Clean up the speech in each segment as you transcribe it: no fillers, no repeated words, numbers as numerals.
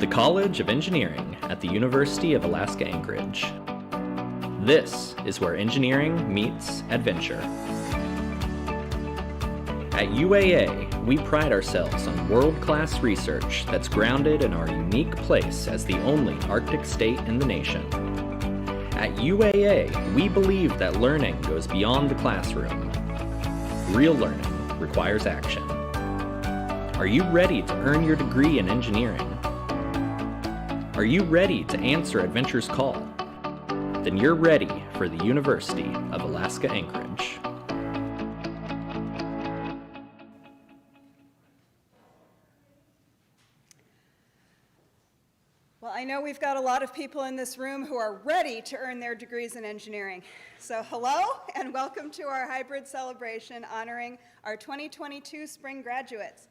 the College of Engineering at the University of Alaska Anchorage. This is where engineering meets adventure. At UAA, we pride ourselves on world-class research that's grounded in our unique place as the only Arctic state in the nation. At UAA, we believe that learning goes beyond the classroom. Real learning requires action. Are you ready to earn your degree in engineering? Are you ready to answer adventure's call? Then you're ready for the University of Alaska Anchorage. Well, I know we've got a lot of people in this room who are ready to earn their degrees in engineering. So hello and welcome to our hybrid celebration honoring our 2022 spring graduates.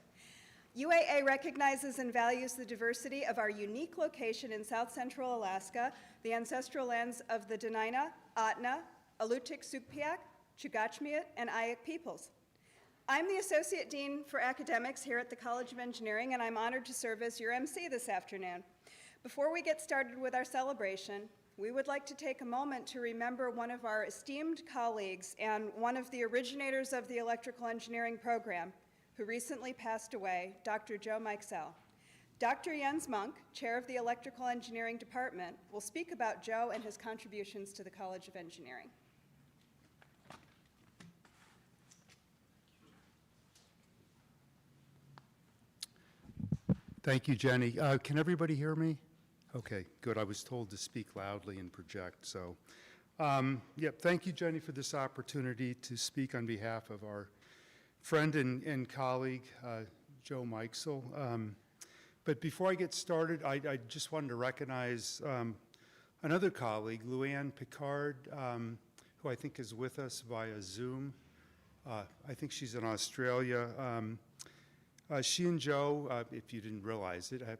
UAA recognizes and values the diversity of our unique location in South Central Alaska, the ancestral lands of the Dena'ina, Ahtna, Alutiiq-Sugpiaq, Chugachmiut, and Ayak peoples. I'm the Associate Dean for Academics here at the College of Engineering, and I'm honored to serve as your MC this afternoon. Before we get started with our celebration, we would like to take a moment to remember one of our esteemed colleagues and one of the originators of the electrical engineering program, who recently passed away, Dr. Joe Mikesell. Dr. Jens Munk, chair of the Electrical Engineering Department, will speak about Joe and his contributions to the College of Engineering. Thank you, Jenny. Can everybody hear me? Okay, good. I was told to speak loudly and project, so. Thank you, Jenny, for this opportunity to speak on behalf of our friend and colleague, Joe Mikesell. But before I get started, I just wanted to recognize another colleague, Luann Picard, who I think is with us via Zoom. I think she's in Australia. She and Joe, if you didn't realize it, have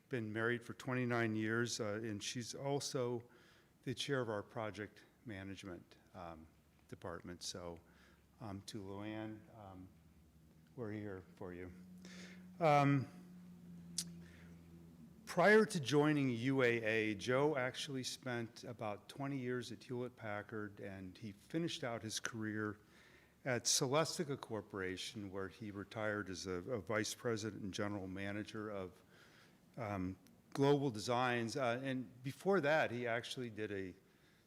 been married for 29 years, and she's also the chair of our project management department. So to Luann, we're here for you. Prior to joining UAA, Joe actually spent about 20 years at Hewlett-Packard, and he finished out his career at Celestica Corporation, where he retired as a vice president and general manager of global designs. And before that, he actually did a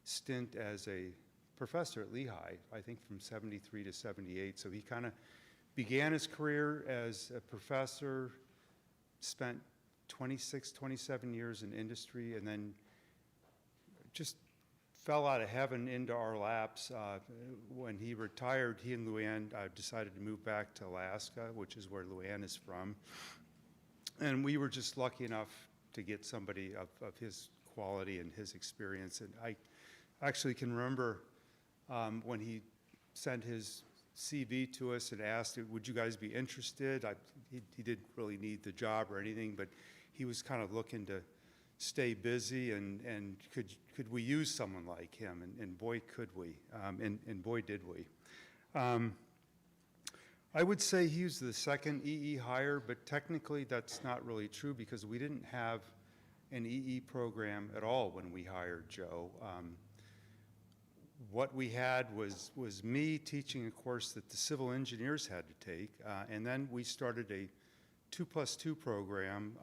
stint as a professor at Lehigh, I think from 73 to 78. So he kind of began his career as a professor, spent 26, 27 years in industry, and then just fell out of heaven into our laps. When he retired, he and Luann decided to move back to Alaska, which is where Luann is from. And we were just lucky enough to get somebody of his quality and his experience. And I actually can remember when he sent his CV to us and asked, would you guys be interested? He didn't really need the job or anything, but he was kind of looking to stay busy, and could we use someone like him? And boy, could we, and boy, did we. I would say he was the second EE hire, but technically that's not really true because we didn't have an EE program at all when we hired Joe. What we had was me teaching a course that the civil engineers had to take, and then we started a 2+2 program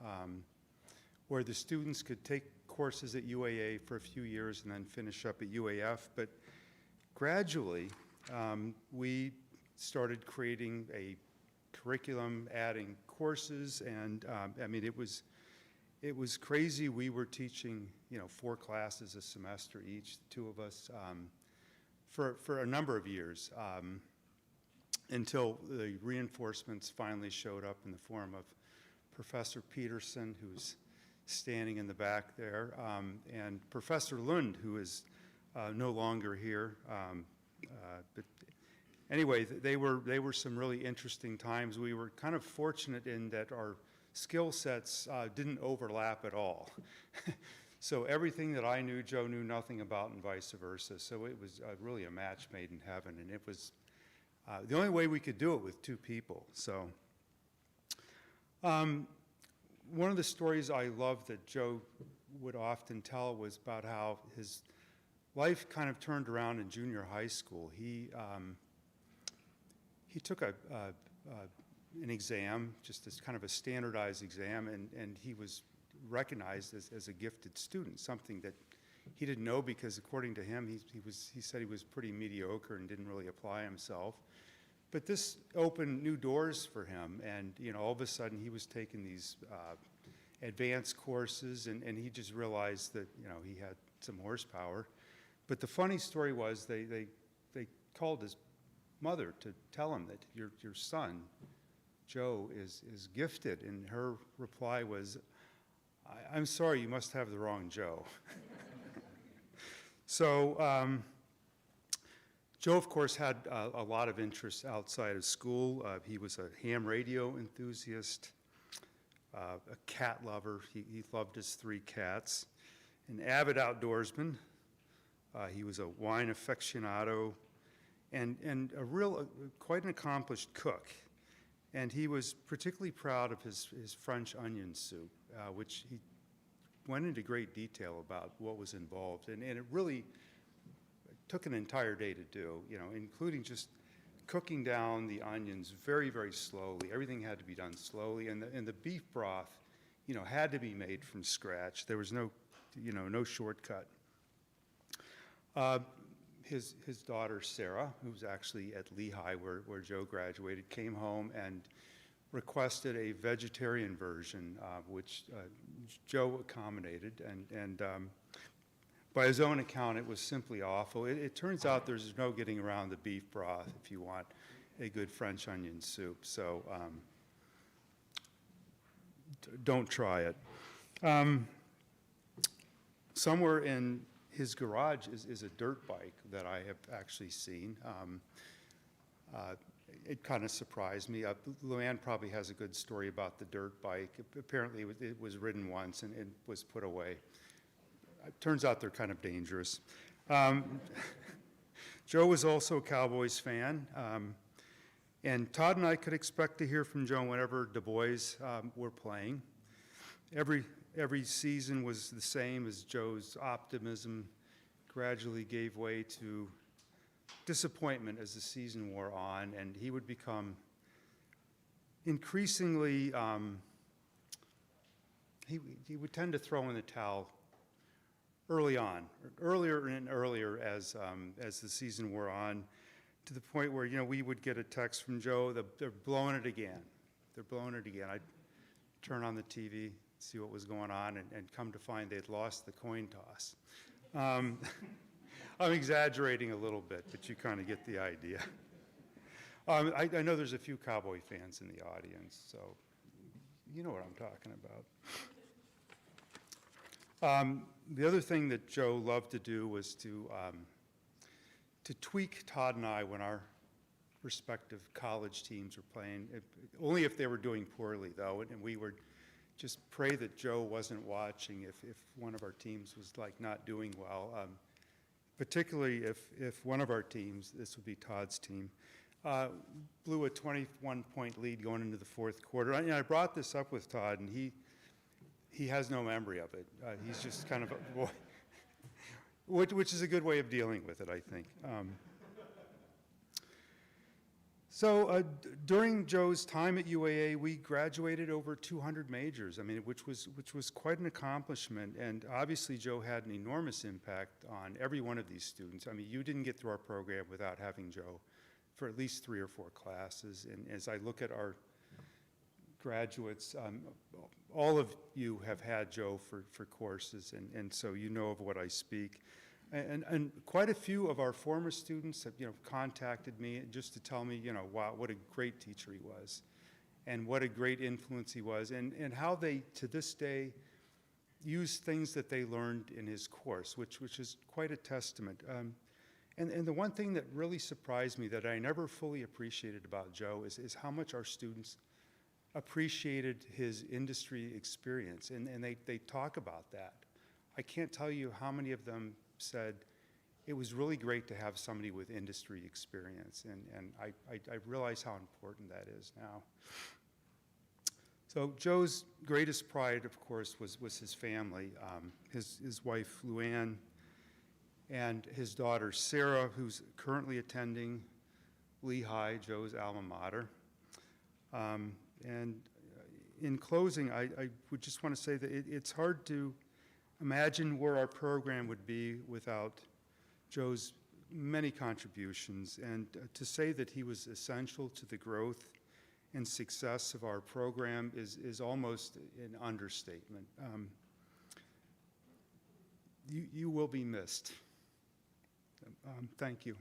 where the students could take courses at UAA for a few years and then finish up at UAF. But gradually, we started creating a curriculum, adding courses, and I mean, it was crazy. We were teaching, 4 classes a semester each, the two of us, for a number of years, until the reinforcements finally showed up in the form of Professor Peterson, who's standing in the back there, and Professor Lund, who is no longer here. But anyway, they were some really interesting times. We were kind of fortunate in that our skill sets didn't overlap at all. So everything that I knew, Joe knew nothing about, and vice versa. So it was really a match made in heaven, and it was the only way we could do it with 2 people. So one of the stories I loved that Joe would often tell was about how his life kind of turned around in junior high school. He took an exam, just as kind of a standardized exam, and he was recognized as a gifted student, something that he didn't know because according to him, he said he was pretty mediocre and didn't really apply himself. But this opened new doors for him, and all of a sudden he was taking these advanced courses, and he just realized that he had some horsepower. But the funny story was they called his mother to tell him that your son Joe is gifted, and her reply was, I'm sorry, you must have the wrong Joe. So Joe, of course, had a lot of interests outside of school. He was a ham radio enthusiast, a cat lover. He loved his 3 cats, an avid outdoorsman. He was a wine aficionado, and quite an accomplished cook. And he was particularly proud of his French onion soup, which he went into great detail about what was involved. And it really took an entire day to do, including just cooking down the onions very, very slowly. Everything had to be done slowly. And the beef broth, had to be made from scratch. There was no shortcut. His daughter, Sarah, who was actually at Lehigh where Joe graduated, came home and requested a vegetarian version, which Joe accommodated. And by his own account, it was simply awful. It turns out there's no getting around the beef broth if you want a good French onion soup. So don't try it. Somewhere in his garage is a dirt bike that I have actually seen. It kind of surprised me. Luann probably has a good story about the dirt bike. Apparently it was ridden once and it was put away. It turns out they're kind of dangerous. Joe was also a Cowboys fan. And Todd and I could expect to hear from Joe whenever Du Bois were playing. Every season was the same as Joe's optimism gradually gave way to disappointment as the season wore on, and he would become increasingly, he would tend to throw in the towel early on, earlier and earlier as the season wore on, to the point where, we would get a text from Joe, they're blowing it again. They're blowing it again. I'd turn on the TV, see what was going on, and come to find they'd lost the coin toss. I'm exaggerating a little bit, but you kind of get the idea. I know there's a few Cowboy fans in the audience, so you know what I'm talking about. The other thing that Joe loved to do was to tweak Todd and I when our respective college teams were playing, only if they were doing poorly, though, and we would just pray that Joe wasn't watching if one of our teams was not doing well, particularly if one of our teams, this would be Todd's team, blew a 21-point lead going into the 4th quarter. I brought this up with Todd, and he has no memory of it. He's just kind of, which is a good way of dealing with it, I think. So during Joe's time at UAA, we graduated over 200 majors, which was quite an accomplishment, and obviously Joe had an enormous impact on every one of these students. You didn't get through our program without having Joe for at least 3 or 4 classes, and as I look at our graduates, all of you have had Joe for courses, and so you know of what I speak. And quite a few of our former students have, contacted me just to tell me, wow, what a great teacher he was, and what a great influence he was, and how they, to this day, use things that they learned in his course, which is quite a testament. And the one thing that really surprised me that I never fully appreciated about Joe is how much our students appreciated his industry experience, and they talk about that. I can't tell you how many of them said it was really great to have somebody with industry experience, and I realize how important that is now. So Joe's greatest pride, of course, was his family, his wife, Luann, and his daughter, Sarah, who's currently attending Lehigh, Joe's alma mater. And in closing, I would just want to say that it's hard to imagine where our program would be without Joe's many contributions, and to say that he was essential to the growth and success of our program is almost an understatement. You will be missed. Thank you.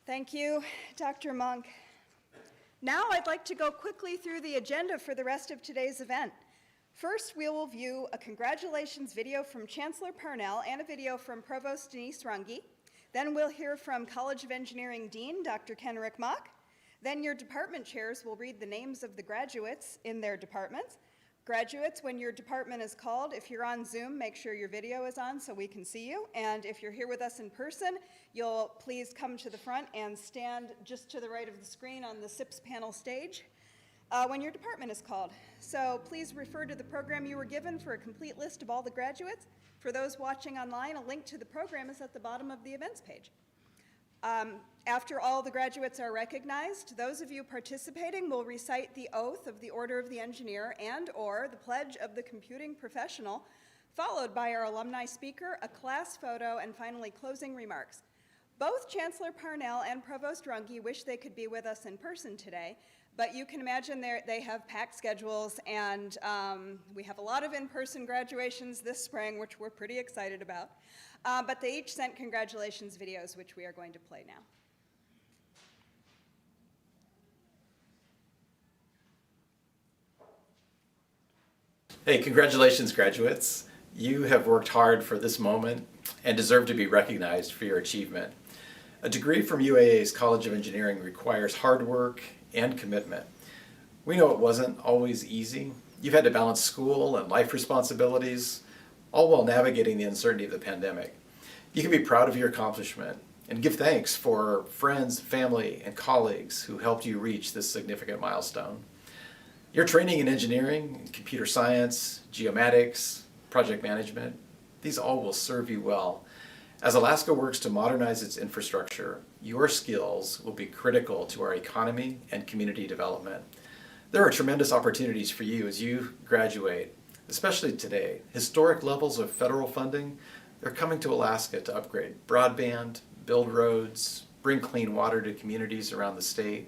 Thank you, Dr. Monk. Now I'd like to go quickly through the agenda for the rest of today's event. First, we will view a congratulations video from Chancellor Parnell and a video from Provost Denise Runge. Then we'll hear from College of Engineering Dean, Dr. Kenrick Mock. Then your department chairs will read the names of the graduates in their departments. Graduates, when your department is called, if you're on Zoom, make sure your video is on so we can see you. And if you're here with us in person, you'll please come to the front and stand just to the right of the screen on the SIPS panel stage when your department is called. So please refer to the program you were given for a complete list of all the graduates. For those watching online, a link to the program is at the bottom of the events page. After all the graduates are recognized, those of you participating will recite the oath of the Order of the Engineer and/or the Pledge of the Computing Professional, followed by our alumni speaker, a class photo, and finally closing remarks. Both Chancellor Parnell and Provost Runge wish they could be with us in person today, but you can imagine they have packed schedules, and we have a lot of in-person graduations this spring, which we're pretty excited about. But they each sent congratulations videos, which we are going to play now. Hey, congratulations, graduates. You have worked hard for this moment and deserve to be recognized for your achievement. A degree from UAA's College of Engineering requires hard work and commitment. We know it wasn't always easy. You've had to balance school and life responsibilities, all while navigating the uncertainty of the pandemic. You can be proud of your accomplishment and give thanks for friends, family, and colleagues who helped you reach this significant milestone. Your training in engineering, computer science, geomatics, project management, these all will serve you well. As Alaska works to modernize its infrastructure, your skills will be critical to our economy and community development. There are tremendous opportunities for you as you graduate, especially today. Historic levels of federal funding, they're coming to Alaska to upgrade broadband, build roads, bring clean water to communities around the state.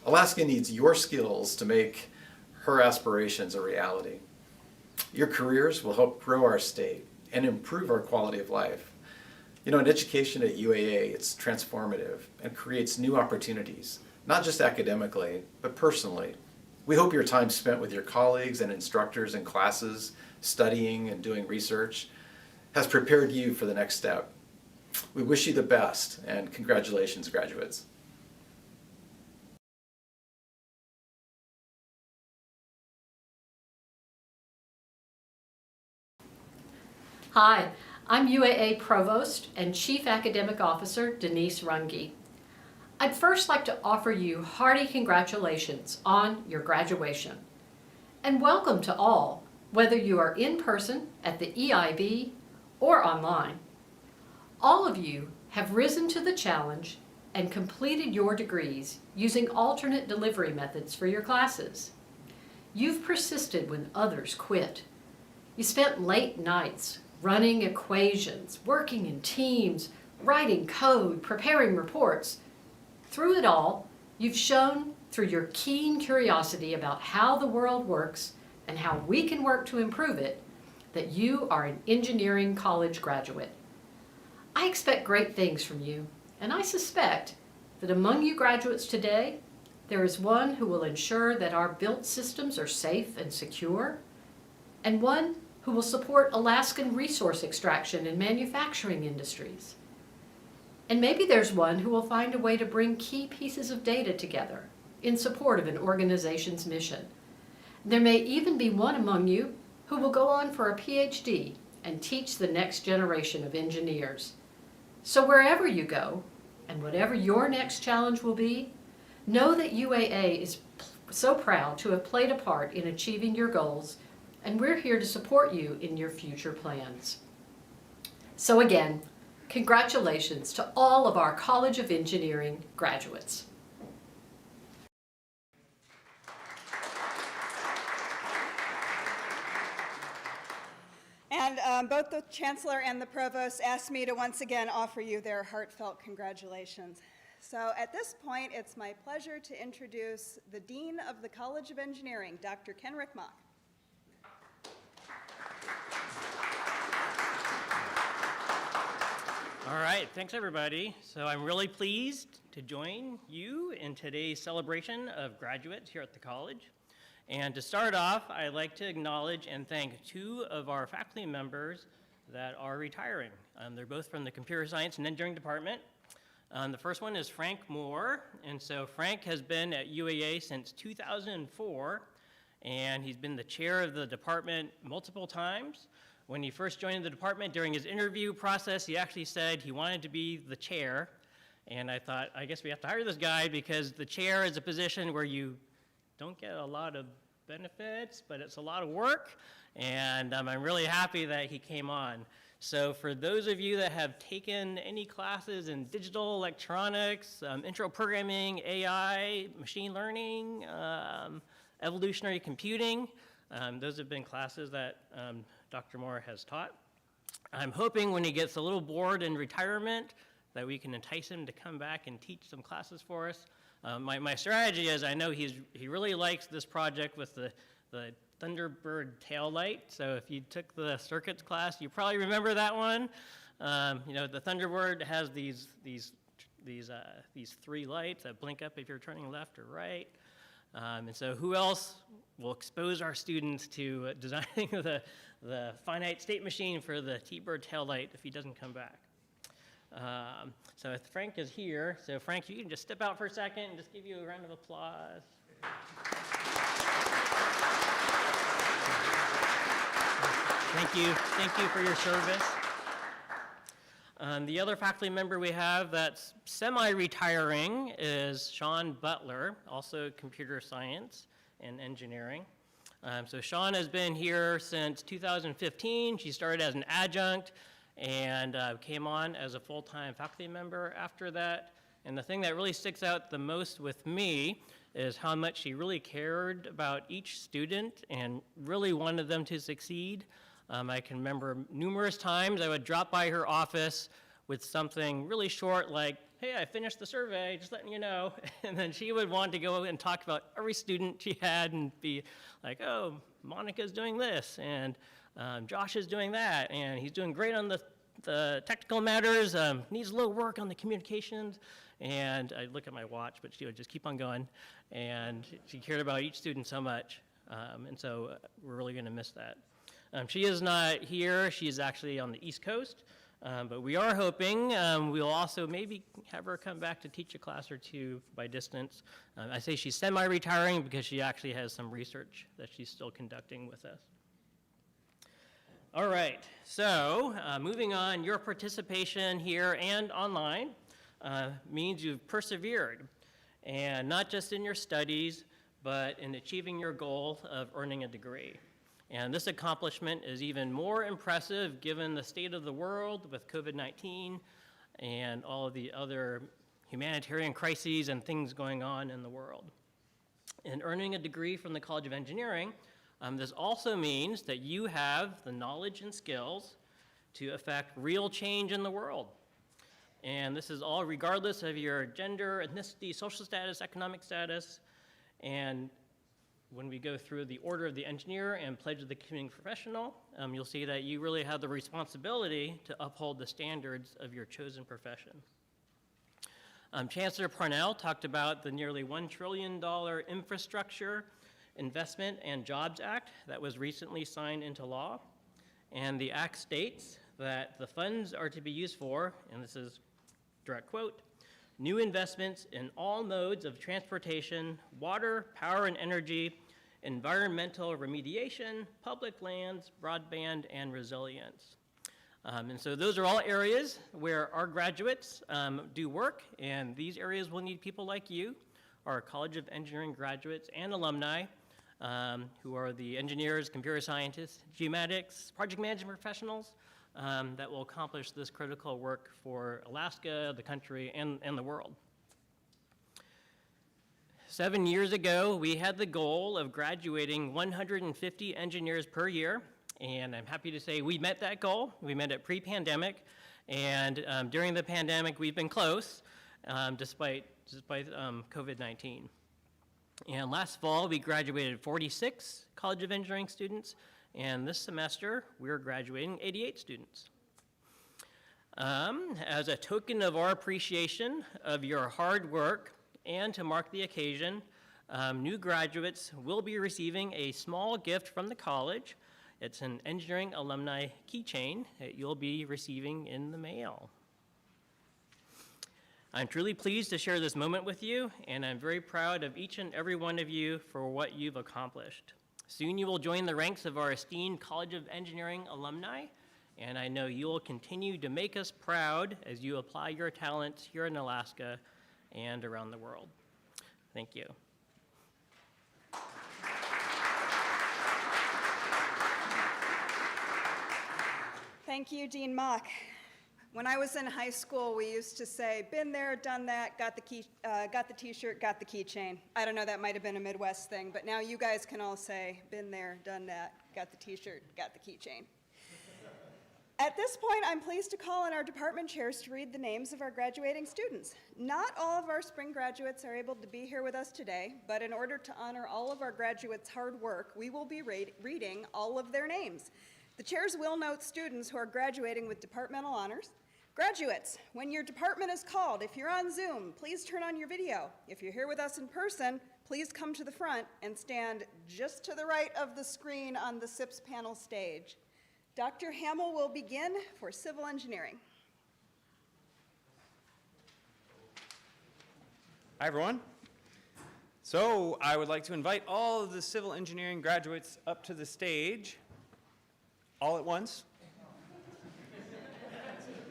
Alaska needs your skills to make her aspirations a reality. Your careers will help grow our state and improve our quality of life. You know, in education at UAA, it's transformative and creates new opportunities, not just academically, but personally. We hope your time spent with your colleagues and instructors in classes, studying and doing research, has prepared you for the next step. We wish you the best, and congratulations, graduates. Hi, I'm UAA Provost and Chief Academic Officer Denise Runge. I'd first like to offer you hearty congratulations on your graduation. And welcome to all, whether you are in person at the EIB or online. All of you have risen to the challenge and completed your degrees using alternate delivery methods for your classes. You've persisted when others quit. You spent late nights running equations, working in teams, writing code, preparing reports. Through it all, you've shown through your keen curiosity about how the world works and how we can work to improve it that you are an engineering college graduate. I expect great things from you, and I suspect that among you graduates today, there is one who will ensure that our built systems are safe and secure, and one who will support Alaskan resource extraction and manufacturing industries. And maybe there's one who will find a way to bring key pieces of data together in support of an organization's mission. There may even be one among you who will go on for a PhD and teach the next generation of engineers. So wherever you go, and whatever your next challenge will be, know that UAA is so proud to have played a part in achieving your goals, and we're here to support you in your future plans. So again, congratulations to all of our College of Engineering graduates. And both the Chancellor and the Provost asked me to once again offer you their heartfelt congratulations. So at this point, it's my pleasure to introduce the Dean of the College of Engineering, Dr. Ken Rickmock. All right, thanks everybody. So I'm really pleased to join you in today's celebration of graduates here at the college. And to start off, I'd like to acknowledge and thank two of our faculty members that are retiring. They're both from the Computer Science and Engineering Department. The first one is Frank Moore, and so Frank has been at UAA since 2004, and he's been the chair of the department multiple times. When he first joined the department, during his interview process, he actually said he wanted to be the chair, and I thought, I guess we have to hire this guy because the chair is a position where you don't get a lot of benefits, but it's a lot of work, and I'm really happy that he came on. So for those of you that have taken any classes in digital electronics, intro programming, AI, machine learning, evolutionary computing, those have been classes that Dr. Moore has taught. I'm hoping when he gets a little bored in retirement that we can entice him to come back and teach some classes for us. My strategy is I know he really likes this project with the Thunderbird tail light. So if you took the circuits class, you probably remember that one. You know, the Thunderbird has these three lights that blink up if you're turning left or right. And so who else will expose our students to designing the finite state machine for the T-Bird tail light if he doesn't come back? So if Frank is here, so Frank, you can just step out for a second and just give you a round of applause. Thank you for your service. The other faculty member we have that's semi-retiring is Sean Butler, also computer science and engineering. So Sean has been here since 2015. She started as an adjunct and came on as a full-time faculty member after that. And the thing that really sticks out the most with me is how much she really cared about each student and really wanted them to succeed. I can remember numerous times I would drop by her office with something really short like, hey, I finished the survey, just letting you know. And then she would want to go and talk about every student she had and be like, oh, Monica's doing this, and Josh is doing that, and he's doing great on the technical matters, needs a little work on the communications. And I'd look at my watch, but she would just keep on going. And she cared about each student so much. And so we're really going to miss that. She is not here. She's actually on the East Coast. But we are hoping we'll also maybe have her come back to teach a class or two by distance. I say she's semi-retiring because she actually has some research that she's still conducting with us. All right, so moving on, your participation here and online means you've persevered, and not just in your studies, but in achieving your goal of earning a degree. And this accomplishment is even more impressive given the state of the world with COVID-19 and all of the other humanitarian crises and things going on in the world. In earning a degree from the College of Engineering, this also means that you have the knowledge and skills to affect real change in the world. And this is all regardless of your gender, ethnicity, social status, economic status. And when we go through the Order of the Engineer and Pledge of the Community Professional, you'll see that you really have the responsibility to uphold the standards of your chosen profession. Chancellor Parnell talked about the nearly $1 trillion Infrastructure Investment and Jobs Act that was recently signed into law. And the act states that the funds are to be used for, and this is direct quote, new investments in all modes of transportation, water, power and energy, environmental remediation, public lands, broadband, and resilience. And so those are all areas where our graduates do work, and these areas will need people like you, our College of Engineering graduates and alumni, who are the engineers, computer scientists, geomatics, project management professionals that will accomplish this critical work for Alaska, the country, and the world. 7 years ago, we had the goal of graduating 150 engineers per year, and I'm happy to say we met that goal. We met it pre-pandemic, and during the pandemic, we've been close, despite COVID-19. And last fall, we graduated 46 College of Engineering students, and this semester, we're graduating 88 students. As a token of our appreciation of your hard work, and to mark the occasion, new graduates will be receiving a small gift from the college. It's an engineering alumni keychain that you'll be receiving in the mail. I'm truly pleased to share this moment with you, and I'm very proud of each and every one of you for what you've accomplished. Soon you will join the ranks of our esteemed College of Engineering alumni, and I know you will continue to make us proud as you apply your talents here in Alaska and around the world. Thank you. Thank you, Dean Mock. When I was in high school, we used to say, been there, done that, got the t-shirt, got the keychain. I don't know, that might have been a Midwest thing, but now you guys can all say, been there, done that, got the t-shirt, got the keychain. At this point, I'm pleased to call on our department chairs to read the names of our graduating students. Not all of our spring graduates are able to be here with us today, but in order to honor all of our graduates' hard work, we will be reading all of their names. The chairs will note students who are graduating with departmental honors. Graduates, when your department is called, if you're on Zoom, please turn on your video. If you're here with us in person, please come to the front and stand just to the right of the screen on the SIPS panel stage. Dr. Hamill will begin for civil engineering. Hi, everyone. So I would like to invite all of the civil engineering graduates up to the stage all at once.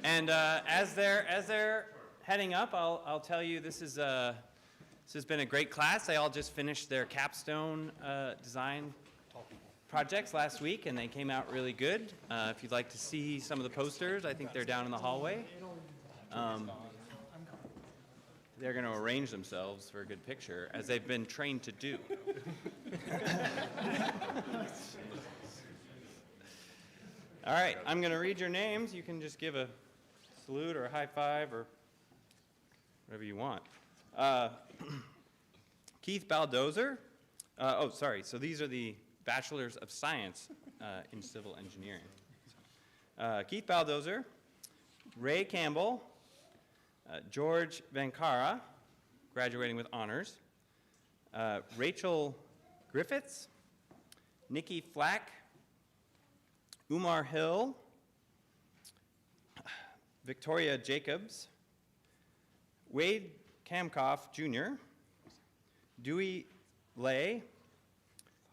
And as they're heading up, I'll tell you this has been a great class. They all just finished their capstone design projects last week, and they came out really good. If you'd like to see some of the posters, I think they're down in the hallway. They're going to arrange themselves for a good picture, as they've been trained to do. All right, I'm going to read your names. You can just give a salute or a high five or whatever you want. Keith Baldozer. So these are the Bachelors of Science in Civil Engineering. Keith Baldozer, Ray Campbell, George Vankara, graduating with honors, Rachel Griffiths, Nikki Flack, Umar Hill, Victoria Jacobs, Wade Kamkoff Jr., Dewey Lay,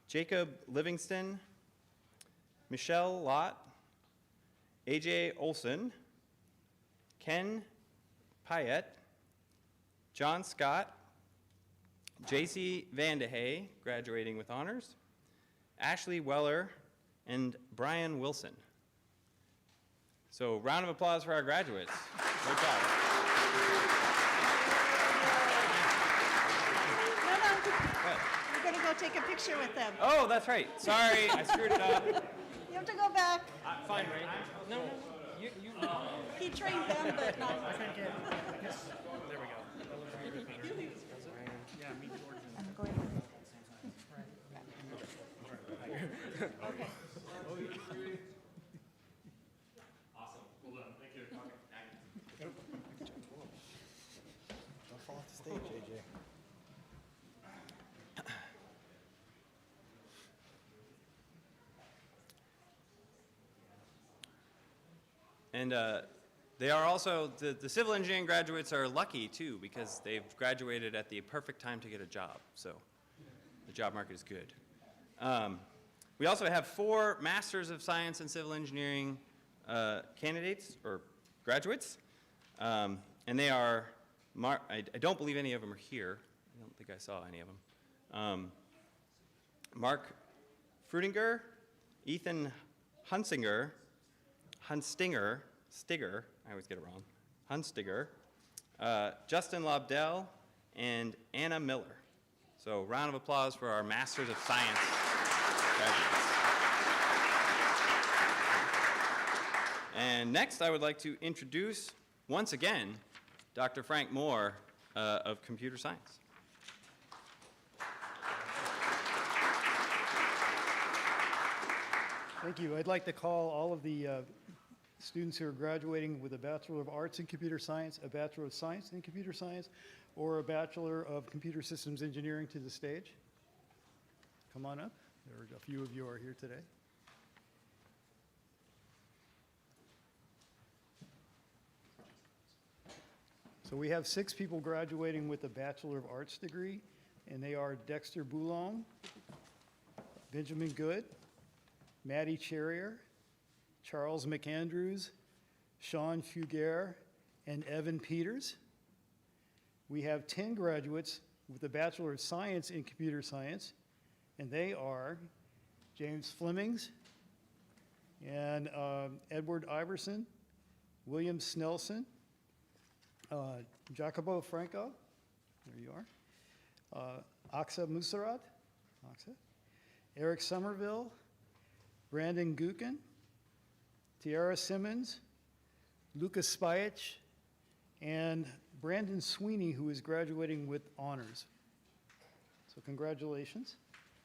Jacob Livingston, Michelle Lott, AJ Olson, Ken Payette, John Scott, JC Vandehey, graduating with honors, Ashley Weller, and Brian Wilson. So round of applause for our graduates. Great job. We're gonna go take a picture with them. Oh, that's right. Sorry, I screwed it up. You have to go back. Fine, Ray. No. He trained them, but not. There we go. Awesome. Well done. Thank you. Don't fall off the stage, AJ. And they are also, the civil engineering graduates are lucky too, because they've graduated at the perfect time to get a job. So the job market is good. We also have 4 Masters of Science in Civil Engineering candidates or graduates. And they are, I don't believe any of them are here. I don't think I saw any of them. Mark Frutinger, Ethan Hunstinger, I always get it wrong, Hunstiger, Justin Lobdell, and Anna Miller. So round of applause for our Masters of Science graduates. And next I would like to introduce, once again, Dr. Frank Moore of Computer Science. Thank you. I'd like to call all of the students who are graduating with a Bachelor of Arts in Computer Science, a Bachelor of Science in Computer Science, or a Bachelor of Computer Systems Engineering to the stage. Come on up. There are a few of you are here today. So we have 6 people graduating with a Bachelor of Arts degree, and they are Dexter Boulon, Benjamin Good, Maddie Cherrier, Charles McAndrews, Sean Fugere, and Evan Peters. We have 10 graduates with a Bachelor of Science in Computer Science, and they are James Flemings and Edward Iverson, William Snelson, Jacobo Franco, there you are, Aksa Musarat, Eric Somerville, Brandon Gukin, Tiara Simmons, Lucas Spajich, and Brandon Sweeney, who is graduating with honors. So congratulations.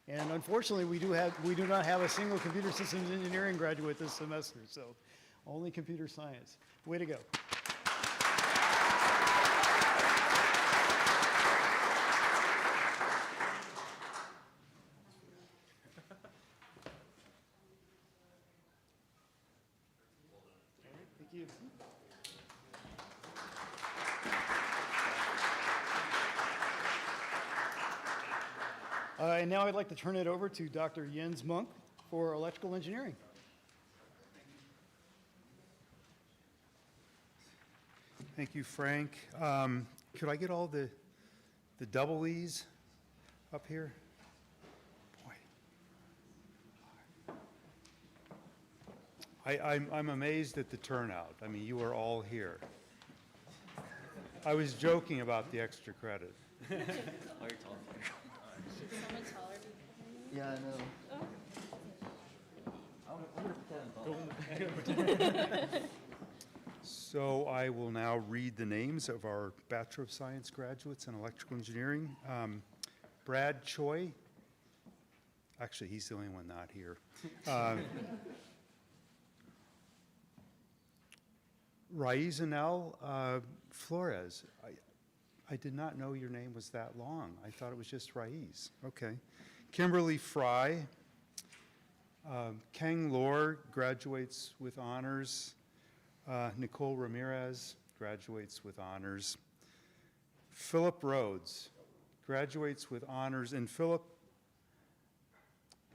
And unfortunately, we do not have a single computer systems engineering graduate this semester, so only computer science. Way to go. Thank you. And now I'd like to turn it over to Dr. Jens Monk for electrical engineering. Thank you, Frank. Could I get all the double E's up here? Boy. I'm amazed at the turnout. I mean, you are all here. I was joking about the extra credit. Yeah, I know. I'm gonna pretend. So I will now read the names of our Bachelor of Science graduates in electrical engineering. Brad Choi. Actually, he's the only one not here. Raizanel Flores. I did not know your name was that long. I thought it was just Raiz. Okay. Kimberly Fry. Kang Lor graduates with honors. Nicole Ramirez graduates with honors. Philip Rhodes graduates with honors. And Philip,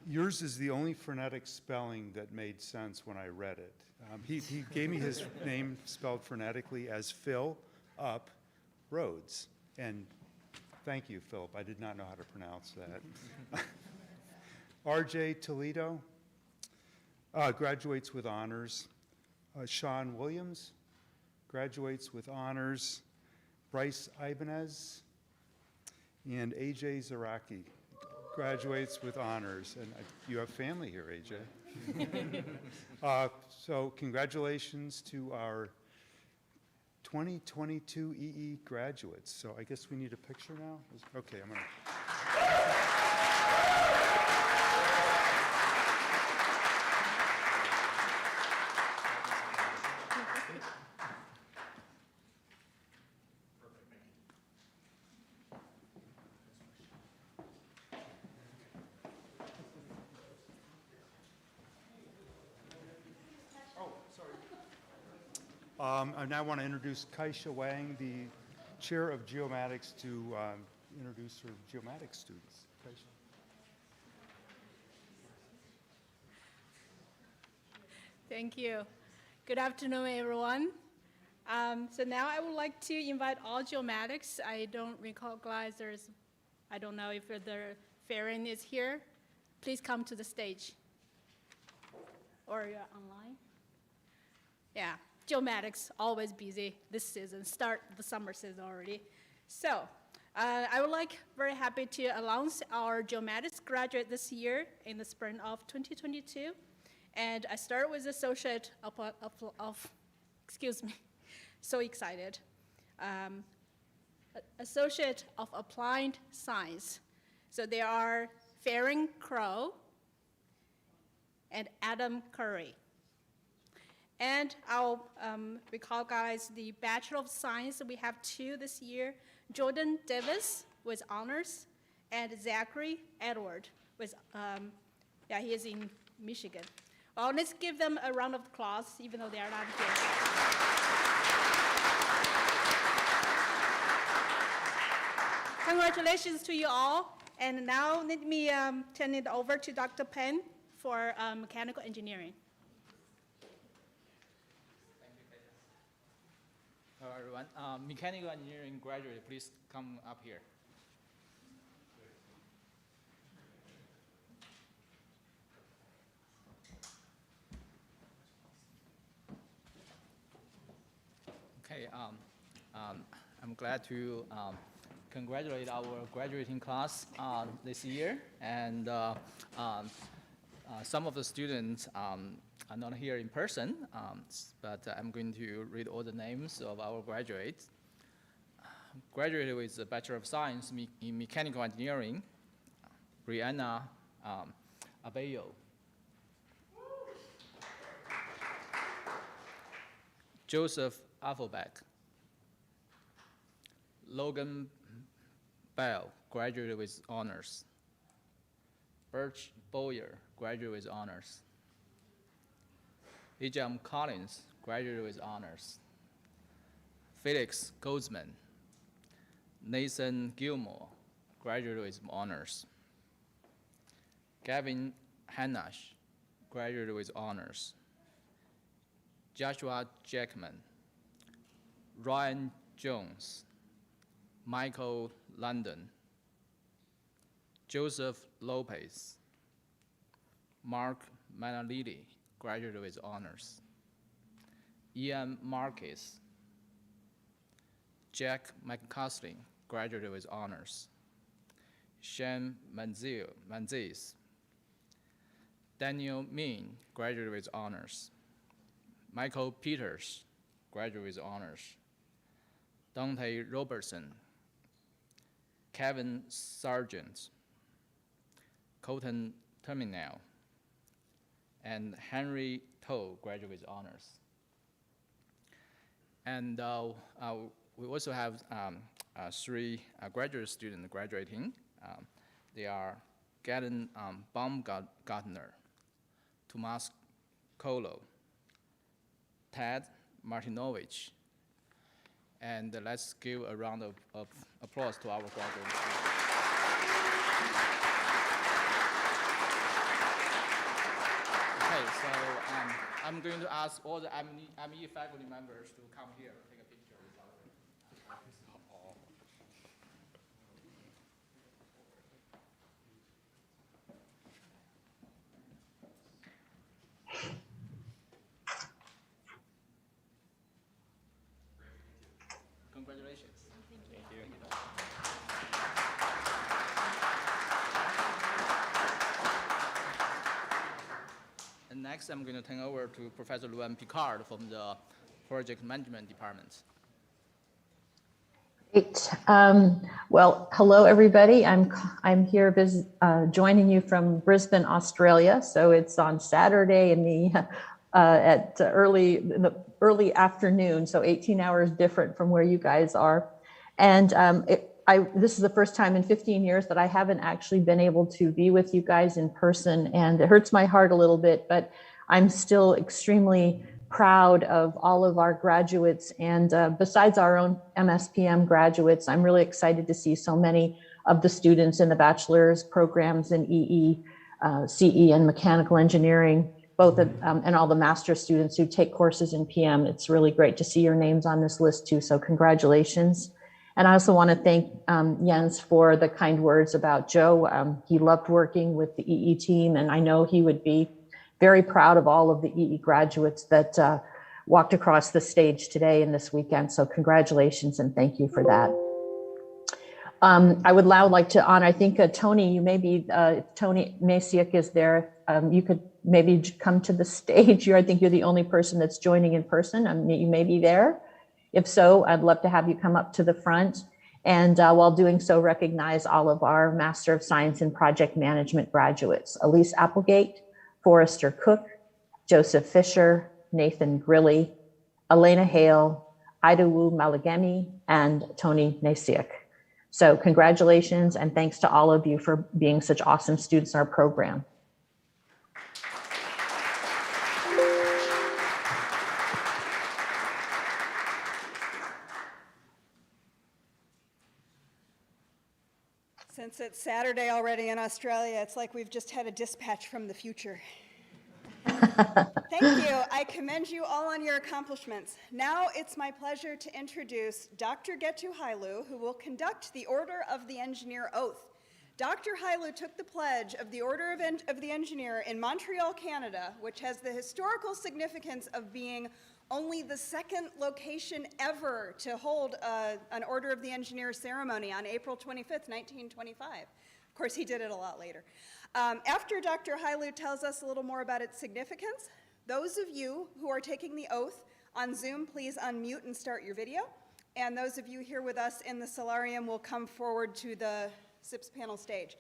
yours is the only phonetic spelling that made sense when I read it. He gave me his name spelled phonetically as Phil Up Rhodes. And thank you, Philip. I did not know how to pronounce that. RJ Toledo graduates with honors. Sean Williams graduates with honors. Bryce Ibanez and AJ Zaraki graduates with honors. And you have family here, AJ. So congratulations to our 2022 EE graduates. So I guess we need a picture now? Okay, I'm going to. I now want to introduce Kaisha Wang, the Chair of Geomatics, to introduce her geomatics students. Kaisha. Thank you. Good afternoon, everyone. So now I would like to invite all geomatics. I don't recognize I don't know if the Farron is here. Please come to the stage. Or you're online. Yeah, geomatics, always busy this season, start the summer season already. So I would very happy to announce our geomatics graduate this year in the spring of 2022. And I start with associate excuse me, so excited. Associate of Applied Science. So they are Farron Crow and Adam Curry. And I'll recognize the Bachelor of Science. We have 2 this year. Jordan Davis with honors, and Zachary Edward with, he is in Michigan. Well, let's give them a round of applause, even though they are not here. Congratulations to you all. And now let me turn it over to Dr. Penn for mechanical engineering. Hello, everyone. Mechanical engineering graduate, please come up here. Okay, I'm glad to congratulate our graduating class this year, and some of the students are not here in person, but I'm going to read all the names of our graduates. Graduated with a Bachelor of Science in Mechanical Engineering, Brianna Abeyo. Joseph Affelbeck. Logan Bell, graduated with honors. Birch Boyer, graduated with honors. Ejam Collins, graduated with honors. Felix Goldsman. Nathan Gilmore, graduated with honors. Gavin Hanash, graduated with honors. Joshua Jackman. Ryan Jones. Michael London. Joseph Lopez. Mark Manalidi, graduated with honors. Ian Marquez. Jack McCaslin, graduated with honors. Shane Manziz. Daniel Min, graduated with honors. Michael Peters, graduated with honors. Dante Robertson. Kevin Sargent. Colton Terminal. And Henry Toh, graduated with honors. And we also have 3 graduate students graduating. They are Galen Baumgartner, Tomas Kolo, Ted Martinovich, and let's give a round of applause to our graduate students. Okay, so I'm going to ask all the ME faculty members to come here and take a picture with our. Congratulations. Thank you. And next, I'm going to turn over to Professor Luan Picard from the Project Management Department. Great. Well, hello, everybody. I'm here joining you from Brisbane, Australia. So it's on Saturday in the early afternoon, so 18 hours different from where you guys are. And this is the first time in 15 years that I haven't actually been able to be with you guys in person, and it hurts my heart a little bit, but I'm still extremely proud of all of our graduates. And besides our own MSPM graduates, I'm really excited to see so many of the students in the bachelor's programs in EE, CE, and mechanical engineering both and all the master students who take courses in PM. It's really great to see your names on this list too, so congratulations. And I also want to thank Jens for the kind words about Joe. He loved working with the EE team, and I know he would be very proud of all of the EE graduates that walked across the stage today and this weekend. So congratulations and thank you for that. I would now like to honor, I think Tony, you may be, Tony Nasiak is there. You could maybe come to the stage. I think you're the only person that's joining in person. You may be there. If so, I'd love to have you come up to the front. And while doing so, recognize all of our Master of Science in Project Management graduates: Elise Applegate, Forrester Cook, Joseph Fisher, Nathan Grilly, Elena Hale, Idawu Malagemi, and Tony Nasiak. So congratulations and thanks to all of you for being such awesome students in our program. Since it's Saturday already in Australia, it's like we've just had a dispatch from the future. Thank you. I commend you all on your accomplishments. Now it's my pleasure to introduce Dr. Getu Hailu, who will conduct the Order of the Engineer Oath. Dr. Hailu took the pledge of the Order of the Engineer in Montreal, Canada, which has the historical significance of being only the second location ever to hold an Order of the Engineer ceremony on April 25th, 1925. Of course, he did it a lot later. After Dr. Hailu tells us a little more about its significance, those of you who are taking the oath on Zoom, please unmute and start your video. And those of you here with us in the solarium will come forward to the SIPS panel stage.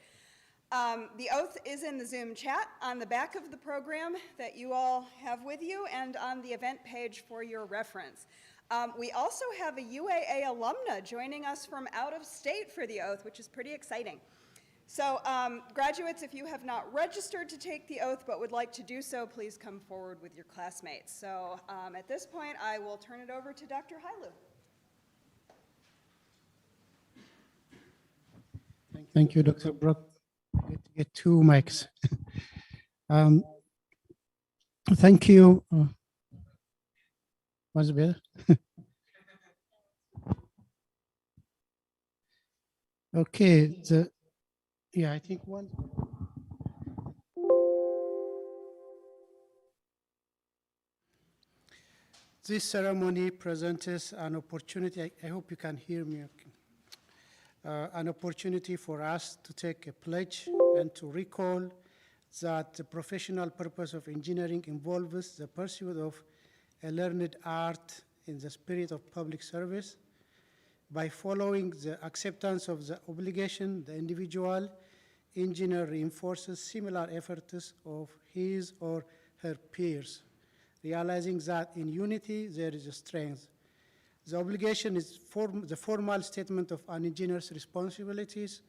The oath is in the Zoom chat on the back of the program that you all have with you and on the event page for your reference. We also have a UAA alumna joining us from out of state for the oath, which is pretty exciting. So graduates, if you have not registered to take the oath but would like to do so, please come forward with your classmates. So at this point, I will turn it over to Dr. Hailu. Thank you, Dr. Brook. Good to get two mics. Thank you. What's better? Okay. Yeah, I think one. This ceremony presents an opportunity. I hope you can hear me. Okay. An opportunity for us to take a pledge and to recall that the professional purpose of engineering involves the pursuit of a learned art in the spirit of public service. By following the acceptance of the obligation, the individual engineer reinforces similar efforts of his or her peers, realizing that in unity there is a strength. The obligation is the formal statement of an engineer's responsibilities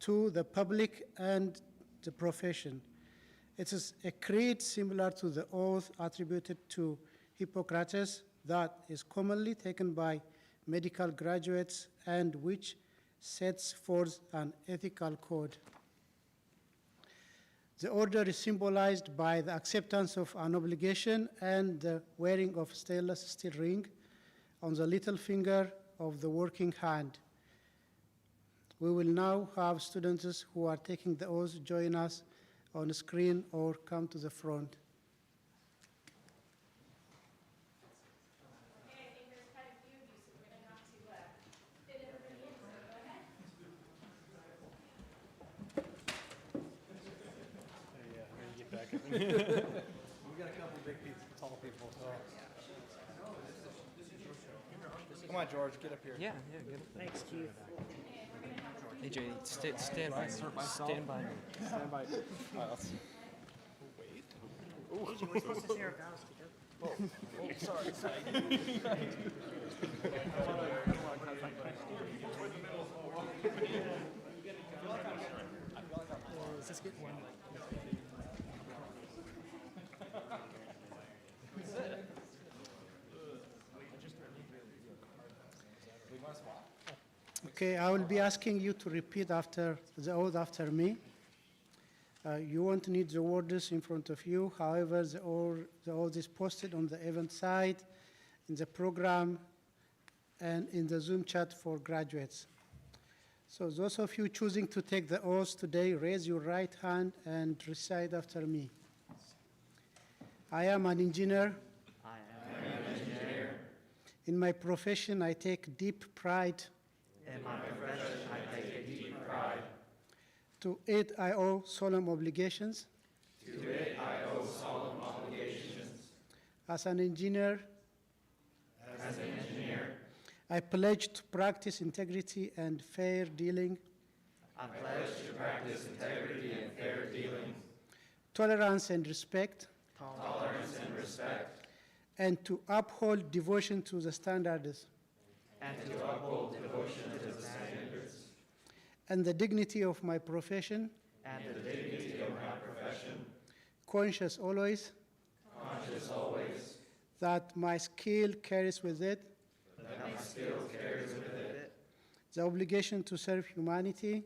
to the public and the profession. It is a creed similar to the oath attributed to Hippocrates that is commonly taken by medical graduates and which sets forth an ethical code. The order is symbolized by the acceptance of an obligation and the wearing of stainless steel ring on the little finger of the working hand. We will now have students who are taking the oath join us on the screen or come to the front. We got a couple big people, tall people. So. Come on, George, get up here. Yeah, get up there. Thanks, Keith. AJ, stand by me. Stand by me. Stand by me. Wait. AJ, we're supposed to say our vows together. Oh, sorry. Let's just get one. Okay, I will be asking you to repeat after the oath after me. You won't need the words in front of you. However, the all is posted on the event site, in the program, and in the Zoom chat for graduates. So those of you choosing to take the oath today, raise your right hand and recite after me. I am an engineer. I am an engineer. In my profession, I take deep pride. In my profession, I take deep pride. To it, I owe solemn obligations. To it, I owe solemn obligations. As an engineer, As an engineer, I pledge to practice integrity and fair dealing, I pledge to practice integrity and fair dealing, tolerance and respect, tolerance and respect, and to uphold devotion to the standards and to uphold devotion to the standards and the dignity of my profession, and the dignity of my profession, conscious always conscious always that my skill carries with it that my skill carries with it the obligation to serve humanity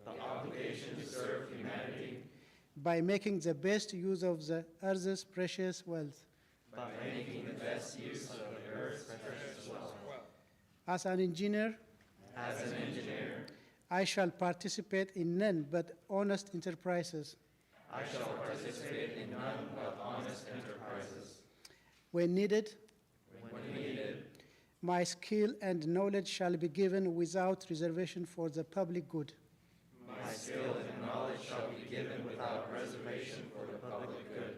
the obligation to serve humanity by making the best use of the earth's precious wealth. by making the best use of the earth's precious wealth. As an engineer, As an engineer, I shall participate in none but honest enterprises. I shall participate in none but honest enterprises. When needed, When needed, my skill and knowledge shall be given without reservation for the public good. my skill and knowledge shall be given without reservation for the public good.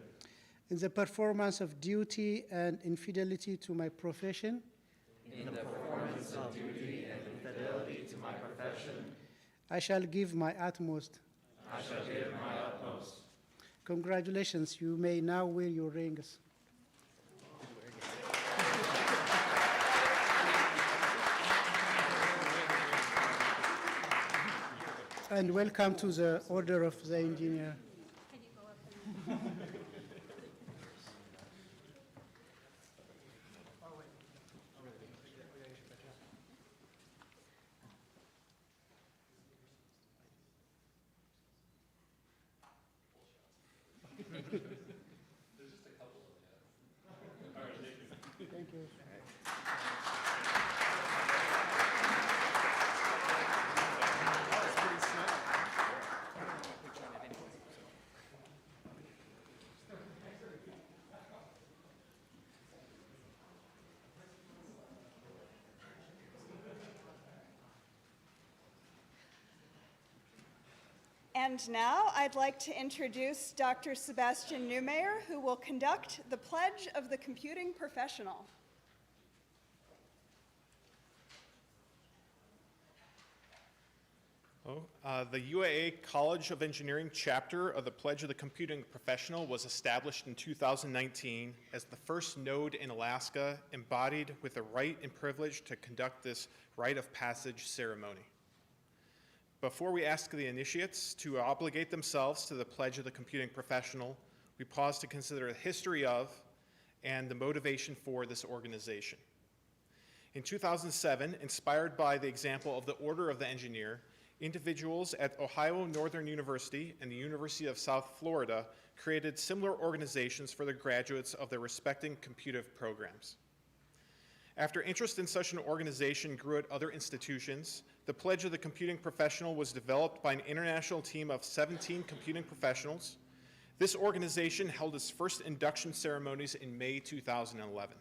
In the performance of duty and in fidelity to my profession, In the performance of duty and fidelity to my profession, I shall give my utmost. I shall give my utmost. Congratulations, you may now wear your rings. And welcome to the Order of the Engineer. Thank you. And now I'd like to introduce Dr. Sebastian Neumayer, who will conduct the Pledge of the Computing Professional. The UAA College of Engineering chapter of the Pledge of the Computing Professional was established in 2019 as the first node in Alaska embodied with the right and privilege to conduct this rite of passage ceremony. Before we ask the initiates to obligate themselves to the Pledge of the Computing Professional, we pause to consider the history of and the motivation for this organization. In 2007, inspired by the example of the Order of the Engineer, individuals at Ohio Northern University and the University of South Florida created similar organizations for the graduates of their respective computing programs. After interest in such an organization grew at other institutions, the Pledge of the Computing Professional was developed by an international team of 17 computing professionals. This organization held its first induction ceremonies in May 2011.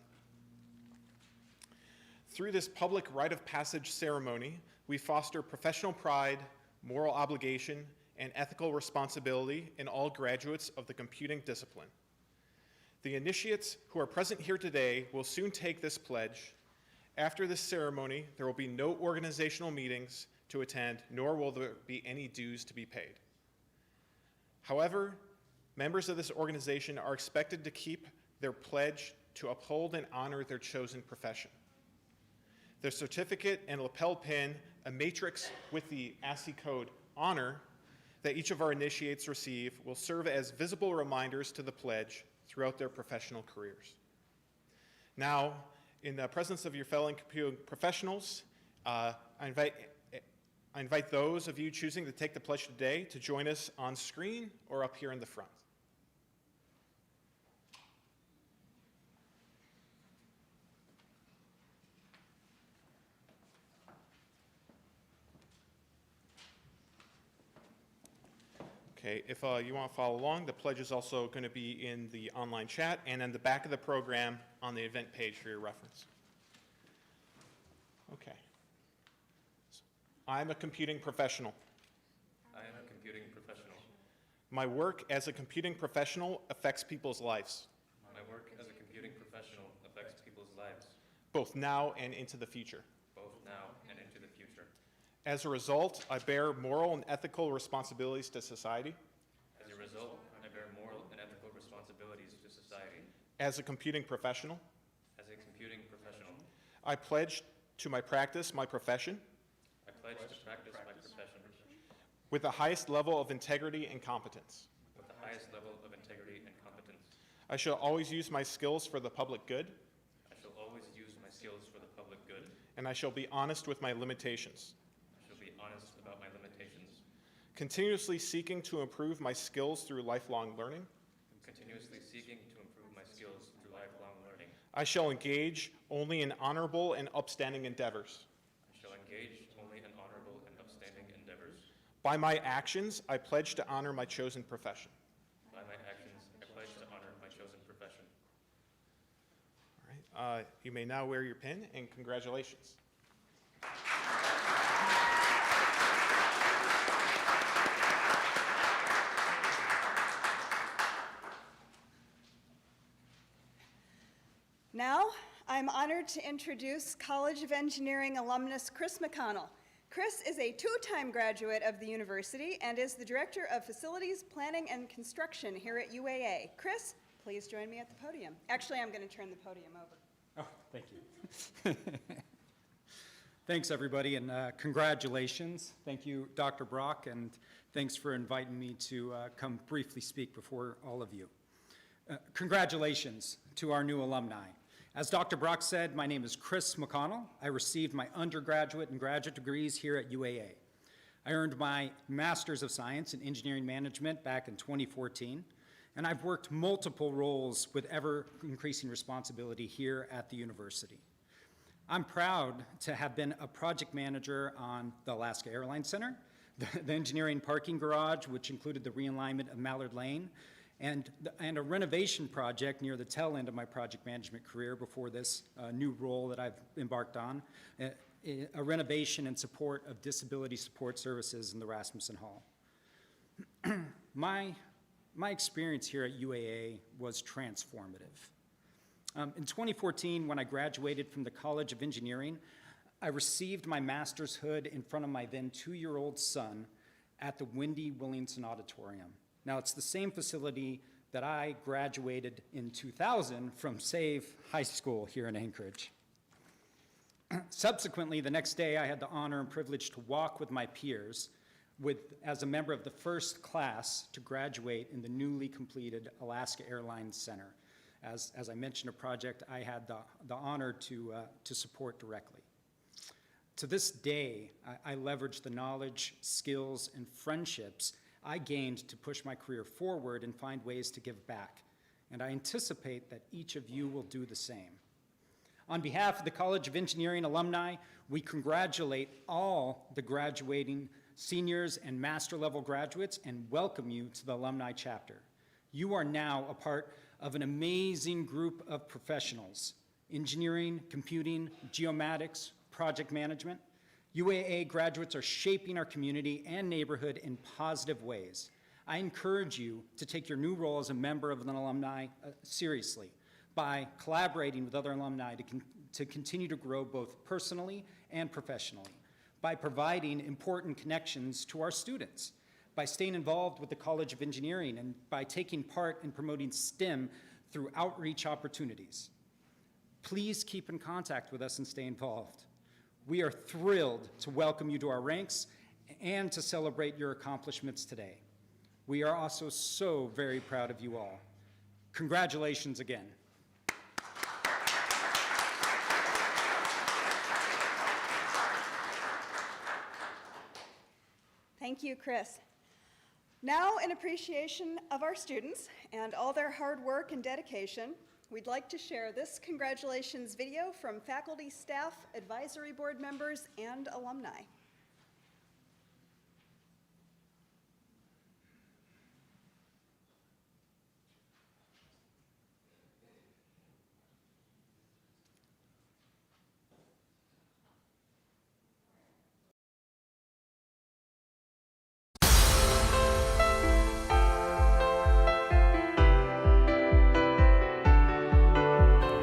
Through this public rite of passage ceremony, we foster professional pride, moral obligation, and ethical responsibility in all graduates of the computing discipline. The initiates who are present here today will soon take this pledge. After this ceremony, there will be no organizational meetings to attend, nor will there be any dues to be paid. However, members of this organization are expected to keep their pledge to uphold and honor their chosen profession. Their certificate and lapel pin, a matrix with the ASCII code honor that each of our initiates receive, will serve as visible reminders to the pledge throughout their professional careers. Now, in the presence of your fellow computing professionals, I I invite those of you choosing to take the pledge today to join us on screen or up here in the front. Okay, if you want to follow along, the pledge is also going to be in the online chat and in the back of the program on the event page for your reference. Okay. I'm a computing professional. I am a computing professional. My work as a computing professional affects people's lives, My work as a computing professional affects people's lives, both now and into the future. both now and into the future. As a result, I bear moral and ethical responsibilities to society. As a result, I bear moral and ethical responsibilities to society. As a computing professional, As a computing professional, I pledge to my practice my profession I pledge to practice my profession with the highest level of integrity and competence. with the highest level of integrity and competence. I shall always use my skills for the public good, I shall always use my skills for the public good. and I shall be honest with my limitations, I shall be honest about my limitations, continuously seeking to improve my skills through lifelong learning. continuously seeking to improve my skills through lifelong learning. I shall engage only in honorable and upstanding endeavors. I shall engage only in honorable and upstanding endeavors. By my actions, I pledge to honor my chosen profession. By my actions, I pledge to honor my chosen profession. All right, you may now wear your pin, and congratulations. Now, I'm honored to introduce College of Engineering alumnus Chris McConnell. Chris is a two-time graduate of the university and is the Director of Facilities, Planning, and Construction here at UAA. Chris, please join me at the podium. Actually, I'm going to turn the podium over. Oh, thank you. Thanks, everybody, and congratulations. Thank you, Dr. Brock, and thanks for inviting me to come briefly speak before all of you. Congratulations to our new alumni. As Dr. Brock said, my name is Chris McConnell. I received my undergraduate and graduate degrees here at UAA. I earned my Master's of Science in Engineering Management back in 2014, and I've worked multiple roles with ever-increasing responsibility here at the university. I'm proud to have been a project manager on the Alaska Airlines Center, the engineering parking garage, which included the realignment of Mallard Lane, and a renovation project near the tail end of my project management career before this new role that I've embarked on, a renovation and support of disability support services in the Rasmussen Hall. My experience here at UAA was transformative. In 2014, when I graduated from the College of Engineering, I received my master's hood in front of my then 2-year-old son at the Wendy Williamson Auditorium. Now, it's the same facility that I graduated in 2000 from SAVE High School here in Anchorage. Subsequently, the next day, I had the honor and privilege to walk with my peers as a member of the first class to graduate in the newly completed Alaska Airlines Center. As I mentioned, a project I had the honor to support directly. To this day, I leverage the knowledge, skills, and friendships I gained to push my career forward and find ways to give back. And I anticipate that each of you will do the same. On behalf of the College of Engineering alumni, we congratulate all the graduating seniors and master level graduates and welcome you to the alumni chapter. You are now a part of an amazing group of professionals: engineering, computing, geomatics, project management. UAA graduates are shaping our community and neighborhood in positive ways. I encourage you to take your new role as a member of an alumni seriously by collaborating with other alumni to continue to grow both personally and professionally, by providing important connections to our students, by staying involved with the College of Engineering, and by taking part in promoting STEM through outreach opportunities. Please keep in contact with us and stay involved. We are thrilled to welcome you to our ranks and to celebrate your accomplishments today. We are also so very proud of you all. Congratulations again. Thank you, Chris. Now, in appreciation of our students and all their hard work and dedication, we'd like to share this congratulations video from faculty, staff, advisory board members, and alumni.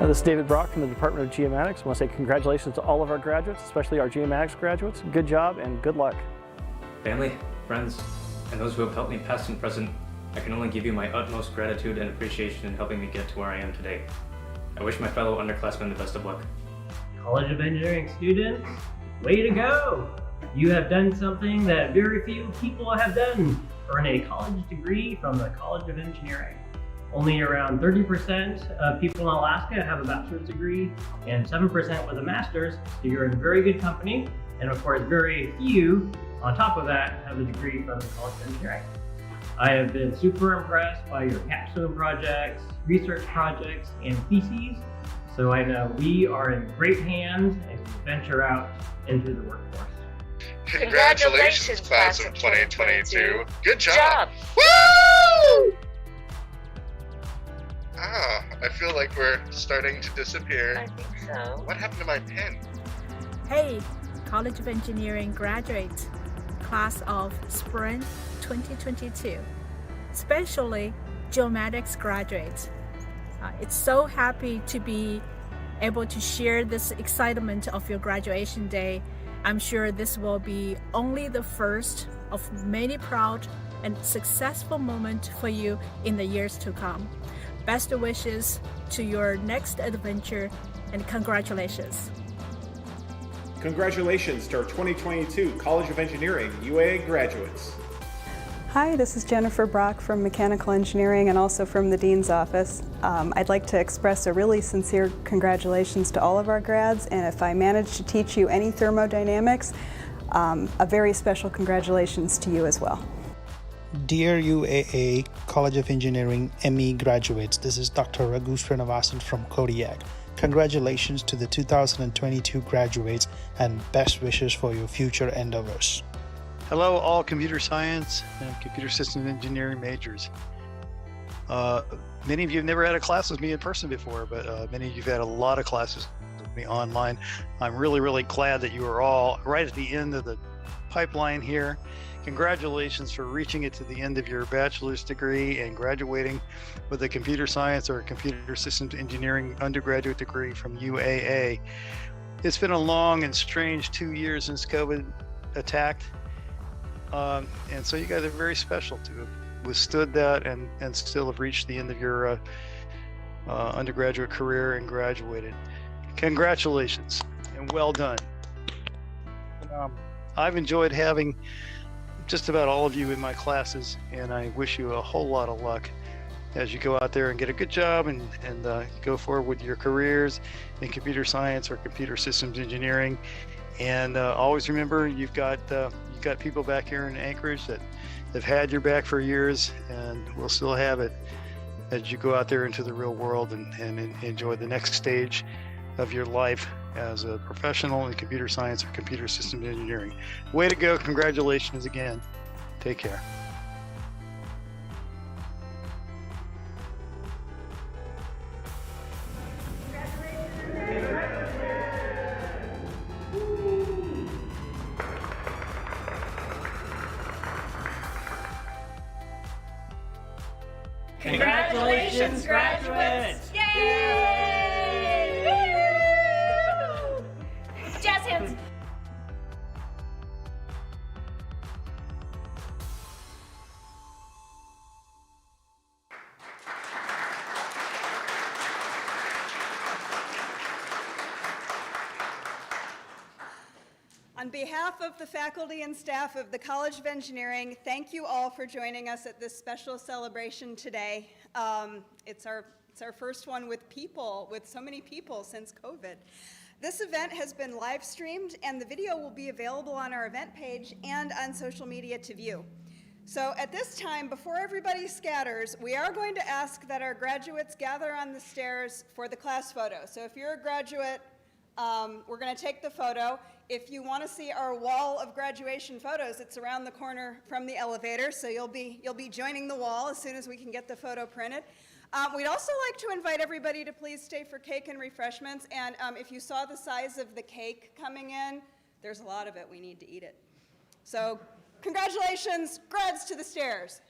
This is David Brock from the Department of Geomatics. I want to say congratulations to all of our graduates, especially our Geomatics graduates. Good job and good luck. Family, friends, and those who have helped me past and present, I can only give you my utmost gratitude and appreciation in helping me get to where I am today. I wish my fellow underclassmen the best of luck. College of Engineering students, way to go! You have done something that very few people have done, earn a college degree from the College of Engineering. Only around 30% of people in Alaska have a bachelor's degree and 7% with a master's, so you're in very good company. And of course, very few, on top of that, have a degree from the College of Engineering. I have been super impressed by your capstone projects, research projects, and theses, so I know we are in great hands as we venture out into the workforce. Congratulations, class of 2022. Good job. Woo! Ah, I feel like we're starting to disappear. I think so. What happened to my pen? Hey, College of Engineering graduate, class of Spring 2022, especially Geomatics graduates. It's so happy to be able to share this excitement of your graduation day. I'm sure this will be only the first of many proud and successful moments for you in the years to come. Best wishes to your next adventure and congratulations. Congratulations to our 2022 College of Engineering UAA graduates. Hi, this is Jennifer Brock from Mechanical Engineering and also from the Dean's Office. I'd like to express a really sincere congratulations to all of our grads, and if I managed to teach you any thermodynamics, a very special congratulations to you as well. Dear UAA College of Engineering ME graduates, this is Dr. Raghu Srinivasan from Kodiak. Congratulations to the 2022 graduates and best wishes for your future endeavors. Hello, all computer science and computer systems engineering majors. Many of you have never had a class with me in person before, but many of you have had a lot of classes with me online. I'm really glad that you are all right at the end of the pipeline here. Congratulations for reaching it to the end of your bachelor's degree and graduating with a computer science or computer systems engineering undergraduate degree from UAA. It's been a long and strange 2 years since COVID attacked. And so you guys are very special to have withstood that and still have reached the end of your undergraduate career and graduated. Congratulations and well done. I've enjoyed having just about all of you in my classes, and I wish you a whole lot of luck as you go out there and get a good job and go forward with your careers in computer science or computer systems engineering. And always remember, you've got people back here in Anchorage that have had your back for years and will still have it as you go out there into the real world and enjoy the next stage of your life as a professional in computer science or computer systems engineering. Way to go. Congratulations again. Take care. Congratulations, graduates! Yay! Woo! Jazz hands. On behalf of the faculty and staff of the College of Engineering, thank you all for joining us at this special celebration today. It's our first one with so many people since COVID. This event has been live streamed, and the video will be available on our event page and on social media to view. So at this time, before everybody scatters, we are going to ask that our graduates gather on the stairs for the class photo. So if you're a graduate, we're going to take the photo. If you want to see our wall of graduation photos, it's around the corner from the elevator, so you'll be joining the wall as soon as we can get the photo printed. We'd also like to invite everybody to please stay for cake and refreshments, and if you saw the size of the cake coming in, there's a lot of it. We need to eat it. So congratulations, grads to the stairs.